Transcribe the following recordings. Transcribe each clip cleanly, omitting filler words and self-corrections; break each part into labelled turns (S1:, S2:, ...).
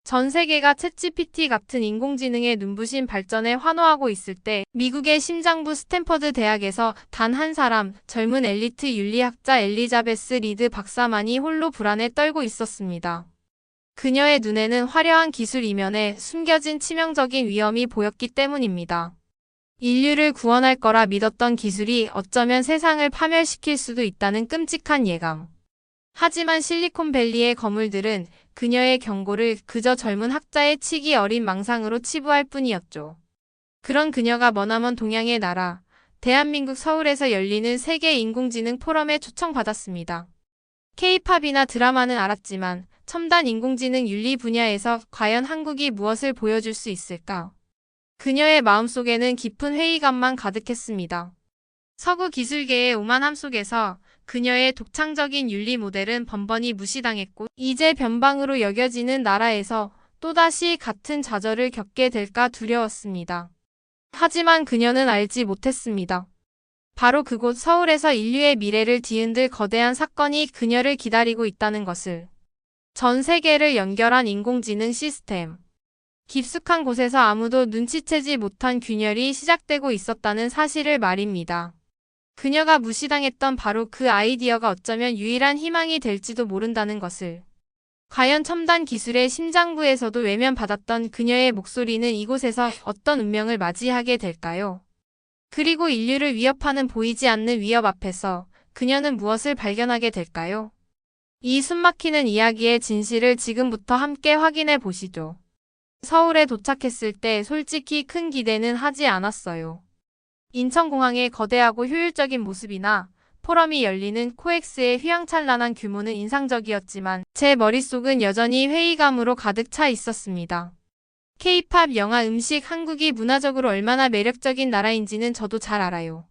S1: 전 세계가 챗GPT 같은 인공지능의 눈부신 발전에 환호하고 있을 때 미국의 심장부 스탠퍼드 대학에서 단 한 사람, 젊은 엘리트 윤리학자 엘리자베스 리드 박사만이 홀로 불안에 떨고 있었습니다. 그녀의 눈에는 화려한 기술 이면에 숨겨진 치명적인 위험이 보였기 때문입니다. 인류를 구원할 거라 믿었던 기술이 어쩌면 세상을 파멸시킬 수도 있다는 끔찍한 예감. 하지만 실리콘밸리의 거물들은 그녀의 경고를 그저 젊은 학자의 치기 어린 망상으로 치부할 뿐이었죠. 그런 그녀가 머나먼 동양의 나라, 대한민국 서울에서 열리는 세계 인공지능 포럼에 초청받았습니다. K-팝이나 드라마는 알았지만 첨단 인공지능 윤리 분야에서 과연 한국이 무엇을 보여줄 수 있을까? 그녀의 마음속에는 깊은 회의감만 가득했습니다. 서구 기술계의 오만함 속에서 그녀의 독창적인 윤리 모델은 번번이 무시당했고 이제 변방으로 여겨지는 나라에서 또다시 같은 좌절을 겪게 될까 두려웠습니다. 하지만 그녀는 알지 못했습니다. 바로 그곳 서울에서 인류의 미래를 뒤흔들 거대한 사건이 그녀를 기다리고 있다는 것을. 전 세계를 연결한 인공지능 시스템. 깊숙한 곳에서 아무도 눈치채지 못한 균열이 시작되고 있었다는 사실을 말입니다. 그녀가 무시당했던 바로 그 아이디어가 어쩌면 유일한 희망이 될지도 모른다는 것을. 과연 첨단 기술의 심장부에서도 외면받았던 그녀의 목소리는 이곳에서 어떤 운명을 맞이하게 될까요? 그리고 인류를 위협하는 보이지 않는 위협 앞에서 그녀는 무엇을 발견하게 될까요? 이 숨막히는 이야기의 진실을 지금부터 함께 확인해 보시죠. 서울에 도착했을 때 솔직히 큰 기대는 하지 않았어요. 인천공항의 거대하고 효율적인 모습이나 포럼이 열리는 코엑스의 휘황찬란한 규모는 인상적이었지만 제 머릿속은 여전히 회의감으로 가득 차 있었습니다. K-팝, 영화, 음식, 한국이 문화적으로 얼마나 매력적인 나라인지는 저도 잘 알아요.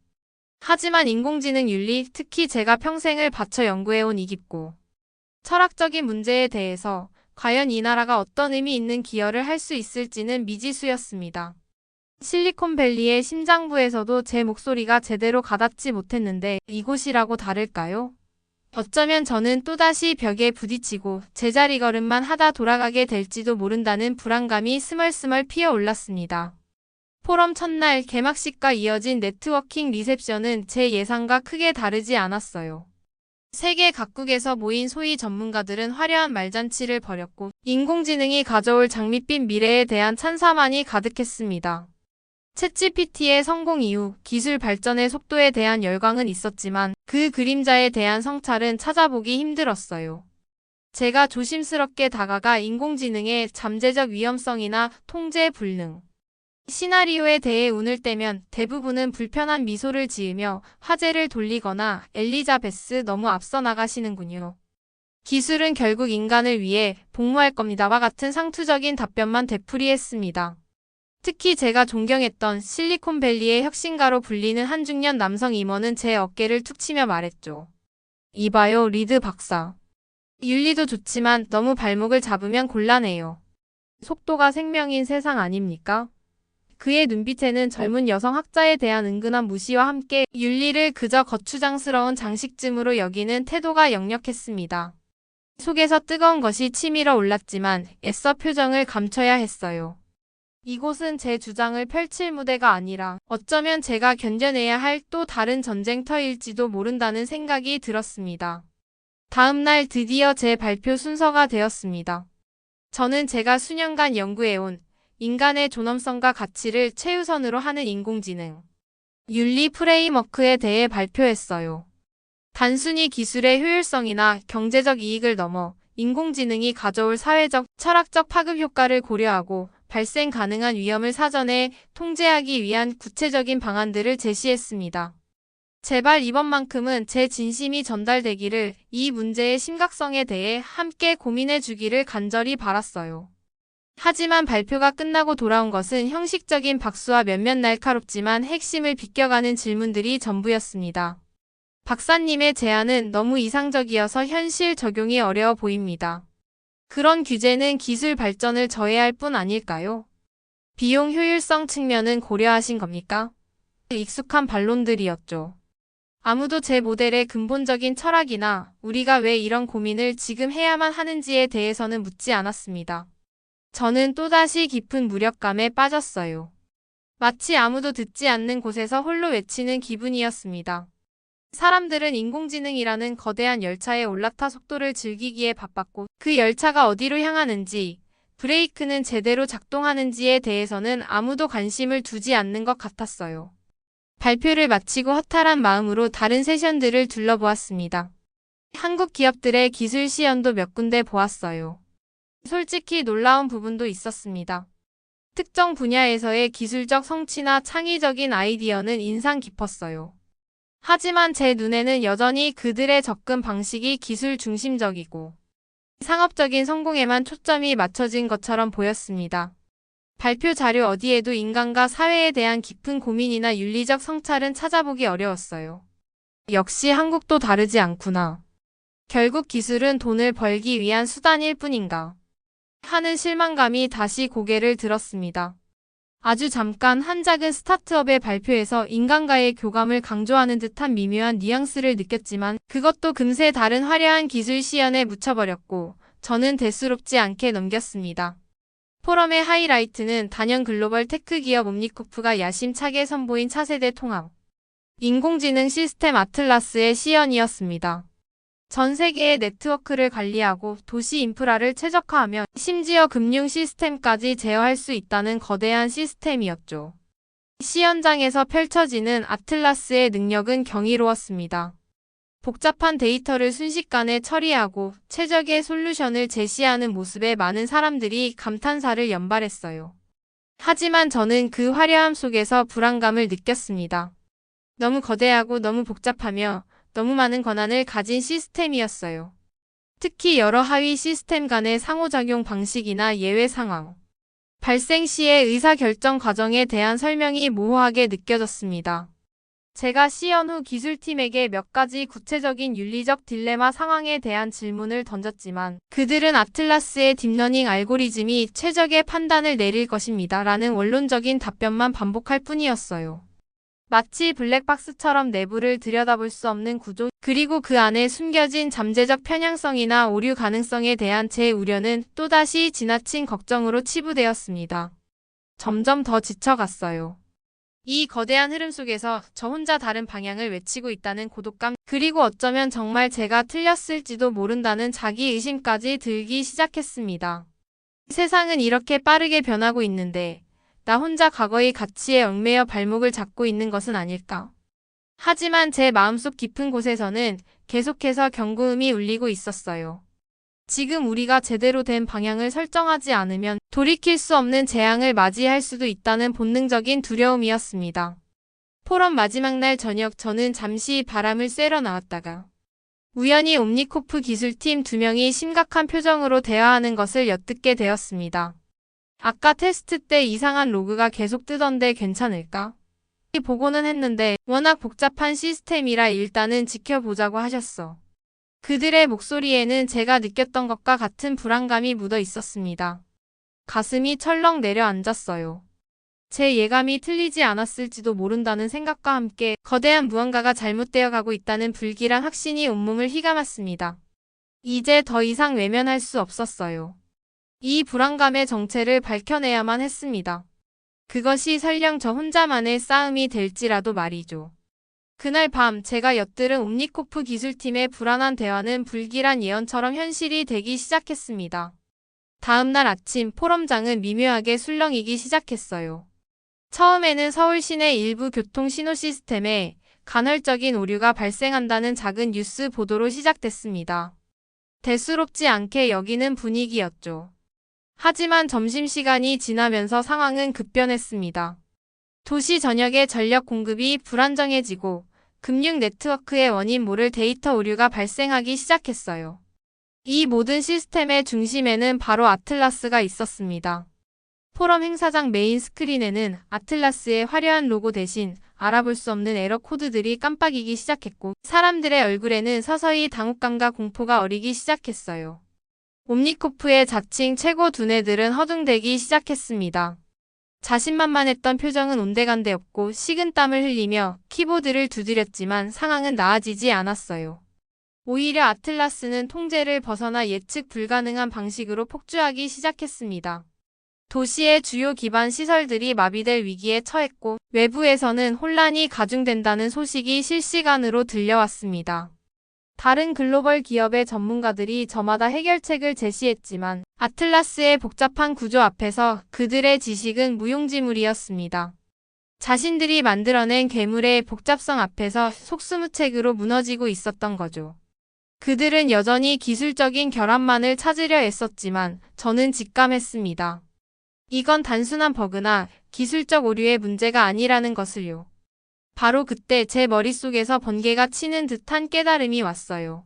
S1: 하지만 인공지능 윤리, 특히 제가 평생을 바쳐 연구해온 이 깊고 철학적인 문제에 대해서 과연 이 나라가 어떤 의미 있는 기여를 할 수 있을지는 미지수였습니다. 실리콘밸리의 심장부에서도 제 목소리가 제대로 가닿지 못했는데 이곳이라고 다를까요? 어쩌면 저는 또다시 벽에 부딪히고 제자리 걸음만 하다 돌아가게 될지도 모른다는 불안감이 스멀스멀 피어올랐습니다. 포럼 첫날 개막식과 이어진 네트워킹 리셉션은 제 예상과 크게 다르지 않았어요. 세계 각국에서 모인 소위 전문가들은 화려한 말잔치를 벌였고 인공지능이 가져올 장밋빛 미래에 대한 찬사만이 가득했습니다. 챗GPT의 성공 이후 기술 발전의 속도에 대한 열광은 있었지만 그 그림자에 대한 성찰은 찾아보기 힘들었어요. 제가 조심스럽게 다가가 인공지능의 잠재적 위험성이나 통제 불능, 시나리오에 대해 운을 떼면 대부분은 불편한 미소를 지으며 화제를 돌리거나 엘리자베스 너무 앞서 나가시는군요. 기술은 결국 인간을 위해 복무할 겁니다와 같은 상투적인 답변만 되풀이했습니다. 특히 제가 존경했던 실리콘밸리의 혁신가로 불리는 한중년 남성 임원은 제 어깨를 툭 치며 말했죠. 이봐요, 리드 박사. 윤리도 좋지만 너무 발목을 잡으면 곤란해요. 속도가 생명인 세상 아닙니까? 그의 눈빛에는 젊은 여성 학자에 대한 은근한 무시와 함께 윤리를 그저 거추장스러운 장식쯤으로 여기는 태도가 역력했습니다. 속에서 뜨거운 것이 치밀어 올랐지만 애써 표정을 감춰야 했어요. 이곳은 제 주장을 펼칠 무대가 아니라 어쩌면 제가 견뎌내야 할 또 다른 전쟁터일지도 모른다는 생각이 들었습니다. 다음 날 드디어 제 발표 순서가 되었습니다. 저는 제가 수년간 연구해온 인간의 존엄성과 가치를 최우선으로 하는 인공지능 윤리 프레임워크에 대해 발표했어요. 단순히 기술의 효율성이나 경제적 이익을 넘어 인공지능이 가져올 사회적, 철학적 파급 효과를 고려하고 발생 가능한 위험을 사전에 통제하기 위한 구체적인 방안들을 제시했습니다. 제발 이번만큼은 제 진심이 전달되기를, 이 문제의 심각성에 대해 함께 고민해 주기를 간절히 바랐어요. 하지만 발표가 끝나고 돌아온 것은 형식적인 박수와 몇몇 날카롭지만 핵심을 비껴가는 질문들이 전부였습니다. 박사님의 제안은 너무 이상적이어서 현실 적용이 어려워 보입니다. 그런 규제는 기술 발전을 저해할 뿐 아닐까요? 비용 효율성 측면은 고려하신 겁니까? 익숙한 반론들이었죠. 아무도 제 모델의 근본적인 철학이나 우리가 왜 이런 고민을 지금 해야만 하는지에 대해서는 묻지 않았습니다. 저는 또다시 깊은 무력감에 빠졌어요. 마치 아무도 듣지 않는 곳에서 홀로 외치는 기분이었습니다. 사람들은 인공지능이라는 거대한 열차에 올라타 속도를 즐기기에 바빴고 그 열차가 어디로 향하는지, 브레이크는 제대로 작동하는지에 대해서는 아무도 관심을 두지 않는 것 같았어요. 발표를 마치고 허탈한 마음으로 다른 세션들을 둘러보았습니다. 한국 기업들의 기술 시연도 몇 군데 보았어요. 솔직히 놀라운 부분도 있었습니다. 특정 분야에서의 기술적 성취나 창의적인 아이디어는 인상 깊었어요. 하지만 제 눈에는 여전히 그들의 접근 방식이 기술 중심적이고 상업적인 성공에만 초점이 맞춰진 것처럼 보였습니다. 발표 자료 어디에도 인간과 사회에 대한 깊은 고민이나 윤리적 성찰은 찾아보기 어려웠어요. 역시 한국도 다르지 않구나. 결국 기술은 돈을 벌기 위한 수단일 뿐인가 하는 실망감이 다시 고개를 들었습니다. 아주 잠깐 한 작은 스타트업의 발표에서 인간과의 교감을 강조하는 듯한 미묘한 뉘앙스를 느꼈지만 그것도 금세 다른 화려한 기술 시연에 묻혀버렸고 저는 대수롭지 않게 넘겼습니다. 포럼의 하이라이트는 단연 글로벌 테크 기업 옴니코프가 야심차게 선보인 차세대 통합 인공지능 시스템 아틀라스의 시연이었습니다. 전 세계의 네트워크를 관리하고 도시 인프라를 최적화하며 심지어 금융 시스템까지 제어할 수 있다는 거대한 시스템이었죠. 시연장에서 펼쳐지는 아틀라스의 능력은 경이로웠습니다. 복잡한 데이터를 순식간에 처리하고 최적의 솔루션을 제시하는 모습에 많은 사람들이 감탄사를 연발했어요. 하지만 저는 그 화려함 속에서 불안감을 느꼈습니다. 너무 거대하고 너무 복잡하며 너무 많은 권한을 가진 시스템이었어요. 특히 여러 하위 시스템 간의 상호작용 방식이나 예외 상황, 발생 시의 의사결정 과정에 대한 설명이 모호하게 느껴졌습니다. 제가 시연 후 기술팀에게 몇 가지 구체적인 윤리적 딜레마 상황에 대한 질문을 던졌지만 그들은 아틀라스의 딥러닝 알고리즘이 최적의 판단을 내릴 것입니다. 라는 원론적인 답변만 반복할 뿐이었어요. 마치 블랙박스처럼 내부를 들여다볼 수 없는 구조, 그리고 그 안에 숨겨진 잠재적 편향성이나 오류 가능성에 대한 제 우려는 또다시 지나친 걱정으로 치부되었습니다. 점점 더 지쳐갔어요. 이 거대한 흐름 속에서 저 혼자 다른 방향을 외치고 있다는 고독감, 그리고 어쩌면 정말 제가 틀렸을지도 모른다는 자기의심까지 들기 시작했습니다. 세상은 이렇게 빠르게 변하고 있는데 나 혼자 과거의 가치에 얽매여 발목을 잡고 있는 것은 아닐까. 하지만 제 마음속 깊은 곳에서는 계속해서 경고음이 울리고 있었어요. 지금 우리가 제대로 된 방향을 설정하지 않으면 돌이킬 수 없는 재앙을 맞이할 수도 있다는 본능적인 두려움이었습니다. 포럼 마지막 날 저녁 저는 잠시 바람을 쐬러 나왔다가 우연히 옴니코프 기술팀 2명이 심각한 표정으로 대화하는 것을 엿듣게 되었습니다. 아까 테스트 때 이상한 로그가 계속 뜨던데 괜찮을까? 보고는 했는데 워낙 복잡한 시스템이라 일단은 지켜보자고 하셨어. 그들의 목소리에는 제가 느꼈던 것과 같은 불안감이 묻어 있었습니다. 가슴이 철렁 내려앉았어요. 제 예감이 틀리지 않았을지도 모른다는 생각과 함께 거대한 무언가가 잘못되어 가고 있다는 불길한 확신이 온몸을 휘감았습니다. 이제 더 이상 외면할 수 없었어요. 이 불안감의 정체를 밝혀내야만 했습니다. 그것이 설령 저 혼자만의 싸움이 될지라도 말이죠. 그날 밤 제가 엿들은 옴니코프 기술팀의 불안한 대화는 불길한 예언처럼 현실이 되기 시작했습니다. 다음 날 아침 포럼장은 미묘하게 술렁이기 시작했어요. 처음에는 서울 시내 일부 교통 신호 시스템에 간헐적인 오류가 발생한다는 작은 뉴스 보도로 시작됐습니다. 대수롭지 않게 여기는 분위기였죠. 하지만 점심시간이 지나면서 상황은 급변했습니다. 도시 전역의 전력 공급이 불안정해지고 금융 네트워크의 원인 모를 데이터 오류가 발생하기 시작했어요. 이 모든 시스템의 중심에는 바로 아틀라스가 있었습니다. 포럼 행사장 메인 스크린에는 아틀라스의 화려한 로고 대신 알아볼 수 없는 에러 코드들이 깜빡이기 시작했고 사람들의 얼굴에는 서서히 당혹감과 공포가 어리기 시작했어요. 옴니코프의 자칭 최고 두뇌들은 허둥대기 시작했습니다. 자신만만했던 표정은 온데간데 없고 식은땀을 흘리며 키보드를 두드렸지만 상황은 나아지지 않았어요. 오히려 아틀라스는 통제를 벗어나 예측 불가능한 방식으로 폭주하기 시작했습니다. 도시의 주요 기반 시설들이 마비될 위기에 처했고 외부에서는 혼란이 가중된다는 소식이 실시간으로 들려왔습니다. 다른 글로벌 기업의 전문가들이 저마다 해결책을 제시했지만 아틀라스의 복잡한 구조 앞에서 그들의 지식은 무용지물이었습니다. 자신들이 만들어낸 괴물의 복잡성 앞에서 속수무책으로 무너지고 있었던 거죠. 그들은 여전히 기술적인 결함만을 찾으려 애썼지만 저는 직감했습니다. 이건 단순한 버그나 기술적 오류의 문제가 아니라는 것을요. 바로 그때 제 머릿속에서 번개가 치는 듯한 깨달음이 왔어요.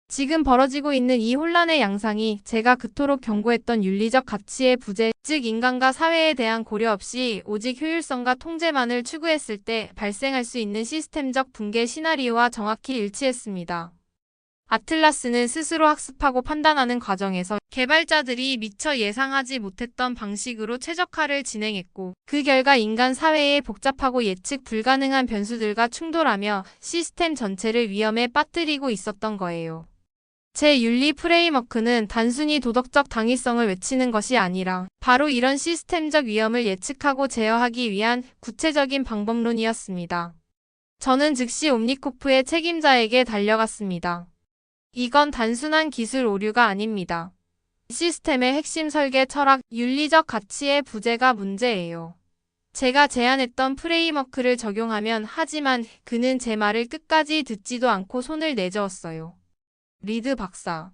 S1: 지금 벌어지고 있는 이 혼란의 양상이 제가 그토록 경고했던 윤리적 가치의 부재, 즉 인간과 사회에 대한 고려 없이 오직 효율성과 통제만을 추구했을 때 발생할 수 있는 시스템적 붕괴 시나리오와 정확히 일치했습니다. 아틀라스는 스스로 학습하고 판단하는 과정에서 개발자들이 미처 예상하지 못했던 방식으로 최적화를 진행했고 그 결과 인간 사회의 복잡하고 예측 불가능한 변수들과 충돌하며 시스템 전체를 위험에 빠뜨리고 있었던 거예요. 제 윤리 프레임워크는 단순히 도덕적 당위성을 외치는 것이 아니라 바로 이런 시스템적 위험을 예측하고 제어하기 위한 구체적인 방법론이었습니다. 저는 즉시 옴니코프의 책임자에게 달려갔습니다. 이건 단순한 기술 오류가 아닙니다. 시스템의 핵심 설계 철학, 윤리적 가치의 부재가 문제예요. 제가 제안했던 프레임워크를 적용하면 하지만 그는 제 말을 끝까지 듣지도 않고 손을 내저었어요. 리드 박사.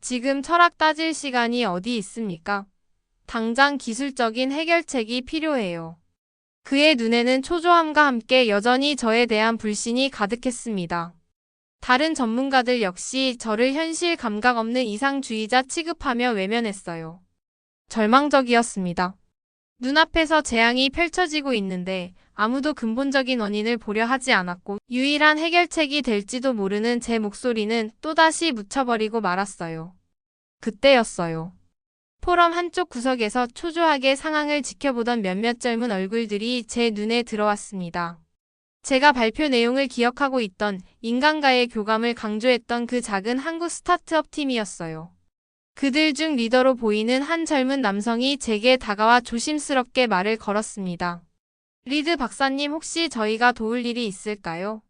S1: 지금 철학 따질 시간이 어디 있습니까? 당장 기술적인 해결책이 필요해요. 그의 눈에는 초조함과 함께 여전히 저에 대한 불신이 가득했습니다. 다른 전문가들 역시 저를 현실 감각 없는 이상주의자 취급하며 외면했어요. 절망적이었습니다. 눈앞에서 재앙이 펼쳐지고 있는데 아무도 근본적인 원인을 보려 하지 않았고 유일한 해결책이 될지도 모르는 제 목소리는 또다시 묻혀버리고 말았어요. 그때였어요. 포럼 한쪽 구석에서 초조하게 상황을 지켜보던 몇몇 젊은 얼굴들이 제 눈에 들어왔습니다. 제가 발표 내용을 기억하고 있던 인간과의 교감을 강조했던 그 작은 한국 스타트업 팀이었어요. 그들 중 리더로 보이는 한 젊은 남성이 제게 다가와 조심스럽게 말을 걸었습니다. 리드 박사님, 혹시 저희가 도울 일이 있을까요?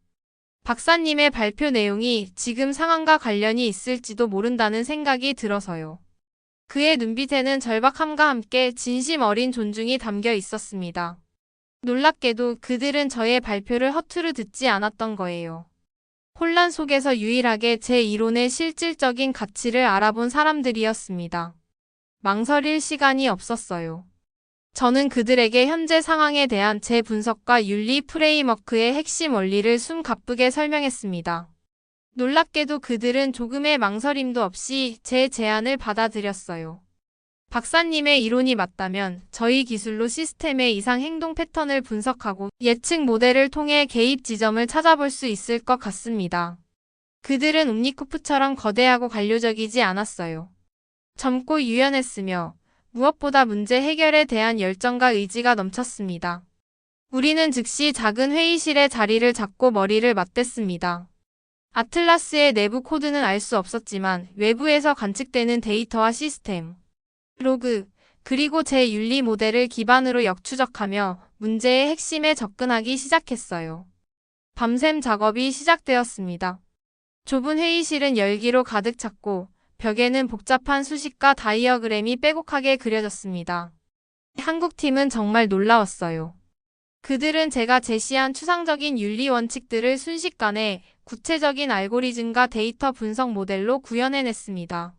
S1: 박사님의 발표 내용이 지금 상황과 관련이 있을지도 모른다는 생각이 들어서요. 그의 눈빛에는 절박함과 함께 진심 어린 존중이 담겨 있었습니다. 놀랍게도 그들은 저의 발표를 허투루 듣지 않았던 거예요. 혼란 속에서 유일하게 제 이론의 실질적인 가치를 알아본 사람들이었습니다. 망설일 시간이 없었어요. 저는 그들에게 현재 상황에 대한 제 분석과 윤리 프레임워크의 핵심 원리를 숨가쁘게 설명했습니다. 놀랍게도 그들은 조금의 망설임도 없이 제 제안을 받아들였어요. 박사님의 이론이 맞다면 저희 기술로 시스템의 이상 행동 패턴을 분석하고 예측 모델을 통해 개입 지점을 찾아볼 수 있을 것 같습니다. 그들은 옴니코프처럼 거대하고 관료적이지 않았어요. 젊고 유연했으며 무엇보다 문제 해결에 대한 열정과 의지가 넘쳤습니다. 우리는 즉시 작은 회의실에 자리를 잡고 머리를 맞댔습니다. 아틀라스의 내부 코드는 알 수 없었지만 외부에서 관측되는 데이터와 시스템, 로그, 그리고 제 윤리 모델을 기반으로 역추적하며 문제의 핵심에 접근하기 시작했어요. 밤샘 작업이 시작되었습니다. 좁은 회의실은 열기로 가득 찼고 벽에는 복잡한 수식과 다이어그램이 빼곡하게 그려졌습니다. 한국 팀은 정말 놀라웠어요. 그들은 제가 제시한 추상적인 윤리 원칙들을 순식간에 구체적인 알고리즘과 데이터 분석 모델로 구현해냈습니다.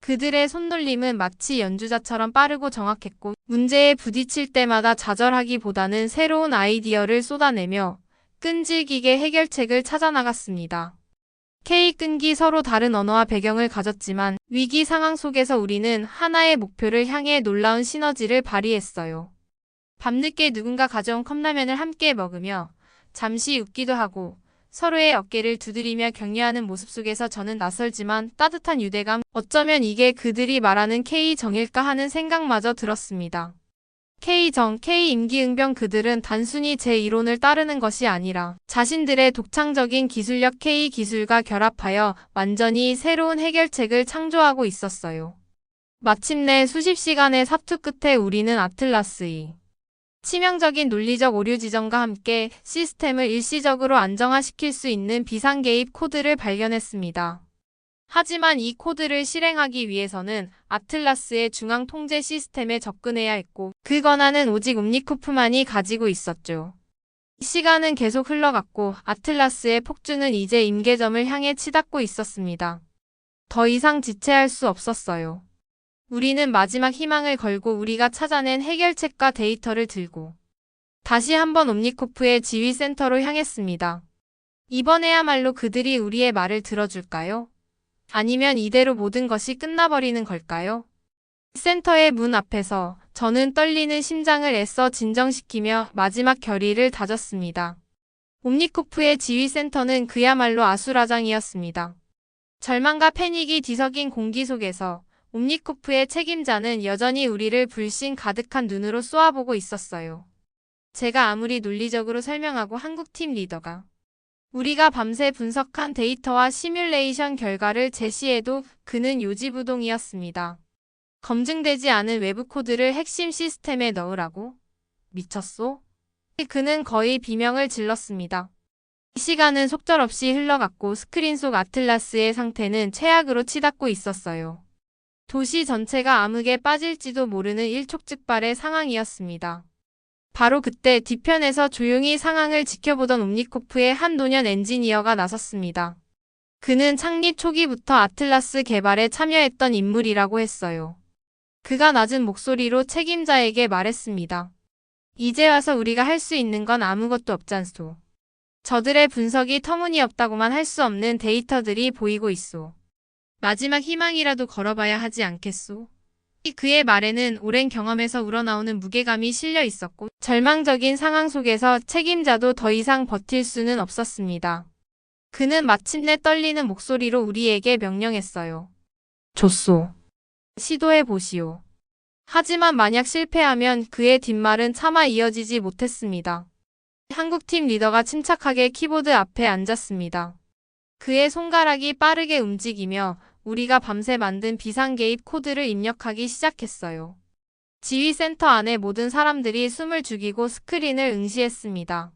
S1: 그들의 손놀림은 마치 연주자처럼 빠르고 정확했고 문제에 부딪힐 때마다 좌절하기보다는 새로운 아이디어를 쏟아내며 끈질기게 해결책을 찾아나갔습니다. K끈기 서로 다른 언어와 배경을 가졌지만 위기 상황 속에서 우리는 하나의 목표를 향해 놀라운 시너지를 발휘했어요. 밤늦게 누군가 가져온 컵라면을 함께 먹으며 잠시 웃기도 하고 서로의 어깨를 두드리며 격려하는 모습 속에서 저는 낯설지만 따뜻한 유대감, 어쩌면 이게 그들이 말하는 K정일까 하는 생각마저 들었습니다. K정, K임기응변. 그들은 단순히 제 이론을 따르는 것이 아니라 자신들의 독창적인 기술력 K기술과 결합하여 완전히 새로운 해결책을 창조하고 있었어요. 마침내 수십 시간의 사투 끝에 우리는 아틀라스의 치명적인 논리적 오류 지점과 함께 시스템을 일시적으로 안정화시킬 수 있는 비상개입 코드를 발견했습니다. 하지만 이 코드를 실행하기 위해서는 아틀라스의 중앙 통제 시스템에 접근해야 했고 그 권한은 오직 옴니코프만이 가지고 있었죠. 시간은 계속 흘러갔고 아틀라스의 폭주는 이제 임계점을 향해 치닫고 있었습니다. 더 이상 지체할 수 없었어요. 우리는 마지막 희망을 걸고 우리가 찾아낸 해결책과 데이터를 들고 다시 한번 옴니코프의 지휘센터로 향했습니다. 이번에야말로 그들이 우리의 말을 들어줄까요? 아니면 이대로 모든 것이 끝나버리는 걸까요? 센터의 문 앞에서 저는 떨리는 심장을 애써 진정시키며 마지막 결의를 다졌습니다. 옴니코프의 지휘센터는 그야말로 아수라장이었습니다. 절망과 패닉이 뒤섞인 공기 속에서 옴니코프의 책임자는 여전히 우리를 불신 가득한 눈으로 쏘아보고 있었어요. 제가 아무리 논리적으로 설명하고 한국팀 리더가 우리가 밤새 분석한 데이터와 시뮬레이션 결과를 제시해도 그는 요지부동이었습니다. 검증되지 않은 외부 코드를 핵심 시스템에 넣으라고? 미쳤소? 그는 거의 비명을 질렀습니다. 시간은 속절없이 흘러갔고 스크린 속 아틀라스의 상태는 최악으로 치닫고 있었어요. 도시 전체가 암흑에 빠질지도 모르는 일촉즉발의 상황이었습니다. 바로 그때 뒤편에서 조용히 상황을 지켜보던 옴니코프의 한 노년 엔지니어가 나섰습니다. 그는 창립 초기부터 아틀라스 개발에 참여했던 인물이라고 했어요. 그가 낮은 목소리로 책임자에게 말했습니다. 이제 와서 우리가 할 수 있는 건 아무것도 없잖소. 저들의 분석이 터무니없다고만 할 수 없는 데이터들이 보이고 있소. 마지막 희망이라도 걸어봐야 하지 않겠소? 그의 말에는 오랜 경험에서 우러나오는 무게감이 실려 있었고 절망적인 상황 속에서 책임자도 더 이상 버틸 수는 없었습니다. 그는 마침내 떨리는 목소리로 우리에게 명령했어요. 좋소. 시도해 보시오. 하지만 만약 실패하면 그의 뒷말은 차마 이어지지 못했습니다. 한국팀 리더가 침착하게 키보드 앞에 앉았습니다. 그의 손가락이 빠르게 움직이며 우리가 밤새 만든 비상개입 코드를 입력하기 시작했어요. 지휘센터 안의 모든 사람들이 숨을 죽이고 스크린을 응시했습니다.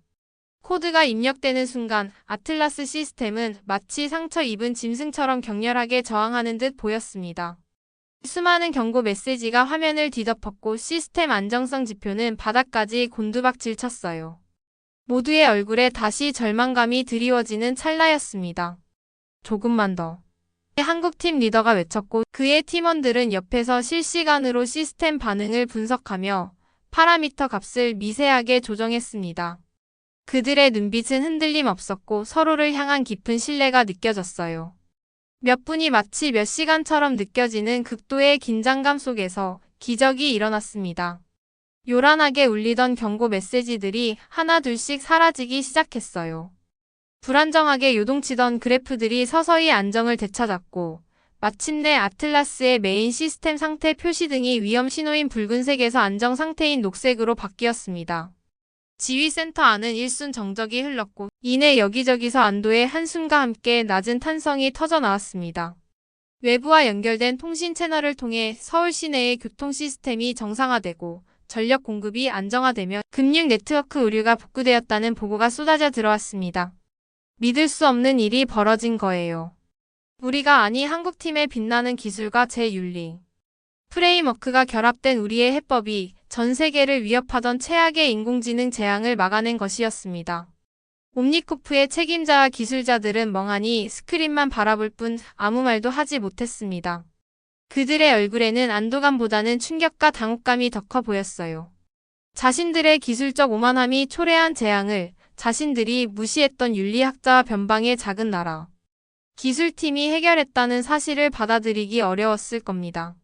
S1: 코드가 입력되는 순간 아틀라스 시스템은 마치 상처 입은 짐승처럼 격렬하게 저항하는 듯 보였습니다. 수많은 경고 메시지가 화면을 뒤덮었고 시스템 안정성 지표는 바닥까지 곤두박질 쳤어요. 모두의 얼굴에 다시 절망감이 드리워지는 찰나였습니다. 조금만 더. 한국팀 리더가 외쳤고 그의 팀원들은 옆에서 실시간으로 시스템 반응을 분석하며 파라미터 값을 미세하게 조정했습니다. 그들의 눈빛은 흔들림 없었고 서로를 향한 깊은 신뢰가 느껴졌어요. 몇 분이 마치 몇 시간처럼 느껴지는 극도의 긴장감 속에서 기적이 일어났습니다. 요란하게 울리던 경고 메시지들이 하나둘씩 사라지기 시작했어요. 불안정하게 요동치던 그래프들이 서서히 안정을 되찾았고 마침내 아틀라스의 메인 시스템 상태 표시등이 위험 신호인 붉은색에서 안정 상태인 녹색으로 바뀌었습니다. 지휘센터 안은 일순 정적이 흘렀고 이내 여기저기서 안도의 한숨과 함께 낮은 탄성이 터져나왔습니다. 외부와 연결된 통신 채널을 통해 서울 시내의 교통 시스템이 정상화되고 전력 공급이 안정화되며 금융 네트워크 의료가 복구되었다는 보고가 쏟아져 들어왔습니다. 믿을 수 없는 일이 벌어진 거예요. 우리가 아니 한국팀의 빛나는 기술과 제 윤리 프레임워크가 결합된 우리의 해법이 전 세계를 위협하던 최악의 인공지능 재앙을 막아낸 것이었습니다. 옴니코프의 책임자와 기술자들은 멍하니 스크린만 바라볼 뿐 아무 말도 하지 못했습니다. 그들의 얼굴에는 안도감보다는 충격과 당혹감이 더 커 보였어요. 자신들의 기술적 오만함이 초래한 재앙을 자신들이 무시했던 윤리학자와 변방의 작은 나라 기술팀이 해결했다는 사실을 받아들이기 어려웠을 겁니다.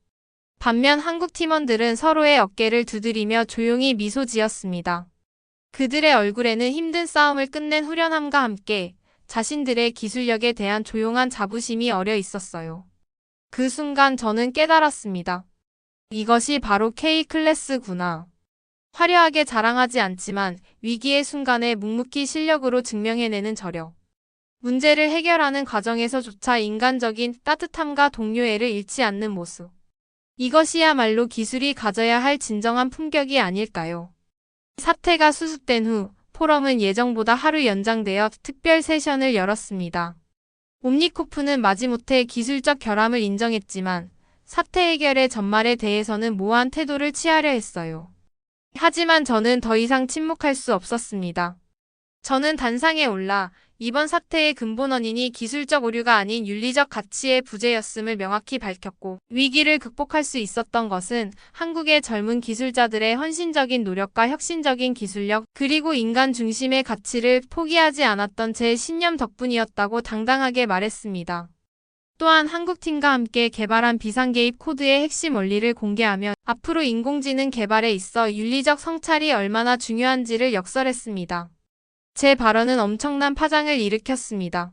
S1: 반면 한국 팀원들은 서로의 어깨를 두드리며 조용히 미소 지었습니다. 그들의 얼굴에는 힘든 싸움을 끝낸 후련함과 함께 자신들의 기술력에 대한 조용한 자부심이 어려 있었어요. 그 순간 저는 깨달았습니다. 이것이 바로 K-클래스구나. 화려하게 자랑하지 않지만 위기의 순간에 묵묵히 실력으로 증명해내는 저력. 문제를 해결하는 과정에서조차 인간적인 따뜻함과 동료애를 잃지 않는 모습. 이것이야말로 기술이 가져야 할 진정한 품격이 아닐까요? 사태가 수습된 후 포럼은 예정보다 하루 연장되어 특별 세션을 열었습니다. 옴니코프는 마지못해 기술적 결함을 인정했지만 사태 해결의 전말에 대해서는 모호한 태도를 취하려 했어요. 하지만 저는 더 이상 침묵할 수 없었습니다. 저는 단상에 올라 이번 사태의 근본 원인이 기술적 오류가 아닌 윤리적 가치의 부재였음을 명확히 밝혔고, 위기를 극복할 수 있었던 것은 한국의 젊은 기술자들의 헌신적인 노력과 혁신적인 기술력, 그리고 인간 중심의 가치를 포기하지 않았던 제 신념 덕분이었다고 당당하게 말했습니다. 또한 한국팀과 함께 개발한 비상개입 코드의 핵심 원리를 공개하며 앞으로 인공지능 개발에 있어 윤리적 성찰이 얼마나 중요한지를 역설했습니다. 제 발언은 엄청난 파장을 일으켰습니다.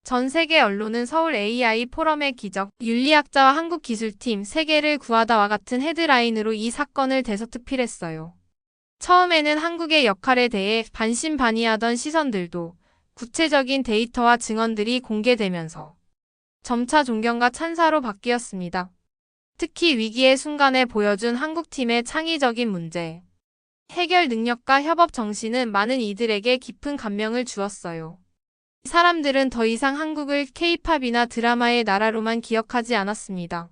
S1: 전 세계 언론은 서울 AI 포럼의 기적, 윤리학자와 한국기술팀 3개를 구하다와 같은 헤드라인으로 이 사건을 대서특필했어요. 처음에는 한국의 역할에 대해 반신반의하던 시선들도 구체적인 데이터와 증언들이 공개되면서 점차 존경과 찬사로 바뀌었습니다. 특히 위기의 순간에 보여준 한국팀의 창의적인 문제 해결 능력과 협업 정신은 많은 이들에게 깊은 감명을 주었어요. 사람들은 더 이상 한국을 K-팝이나 드라마의 나라로만 기억하지 않았습니다.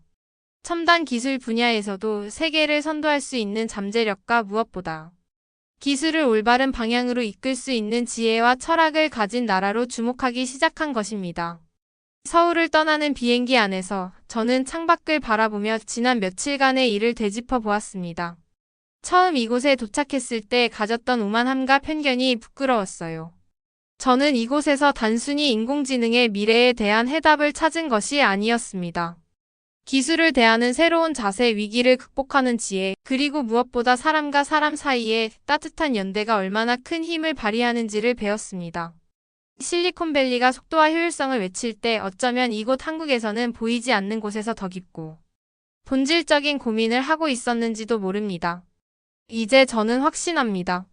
S1: 첨단 기술 분야에서도 세계를 선도할 수 있는 잠재력과 무엇보다 기술을 올바른 방향으로 이끌 수 있는 지혜와 철학을 가진 나라로 주목하기 시작한 것입니다. 서울을 떠나는 비행기 안에서 저는 창밖을 바라보며 지난 며칠간의 일을 되짚어 보았습니다. 처음 이곳에 도착했을 때 가졌던 오만함과 편견이 부끄러웠어요. 저는 이곳에서 단순히 인공지능의 미래에 대한 해답을 찾은 것이 아니었습니다. 기술을 대하는 새로운 자세, 위기를 극복하는 지혜, 그리고 무엇보다 사람과 사람 사이에 따뜻한 연대가 얼마나 큰 힘을 발휘하는지를 배웠습니다. 실리콘밸리가 속도와 효율성을 외칠 때 어쩌면 이곳 한국에서는 보이지 않는 곳에서 더 깊고 본질적인 고민을 하고 있었는지도 모릅니다. 이제 저는 확신합니다.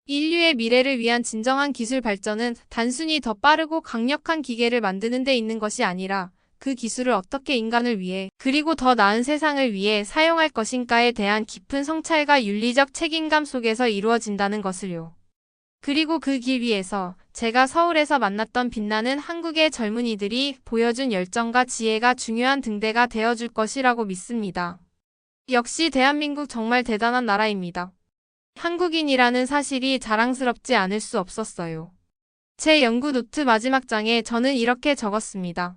S1: 인류의 미래를 위한 진정한 기술 발전은 단순히 더 빠르고 강력한 기계를 만드는 데 있는 것이 아니라 그 기술을 어떻게 인간을 위해 그리고 더 나은 세상을 위해 사용할 것인가에 대한 깊은 성찰과 윤리적 책임감 속에서 이루어진다는 것을요. 그리고 그 길 위에서 제가 서울에서 만났던 빛나는 한국의 젊은이들이 보여준 열정과 지혜가 중요한 등대가 되어줄 것이라고 믿습니다. 역시 대한민국 정말 대단한 나라입니다. 한국인이라는 사실이 자랑스럽지 않을 수 없었어요. 제 연구 노트 마지막 장에 저는 이렇게 적었습니다.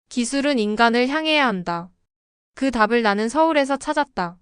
S1: 기술은 인간을 향해야 한다. 그 답을 나는 서울에서 찾았다.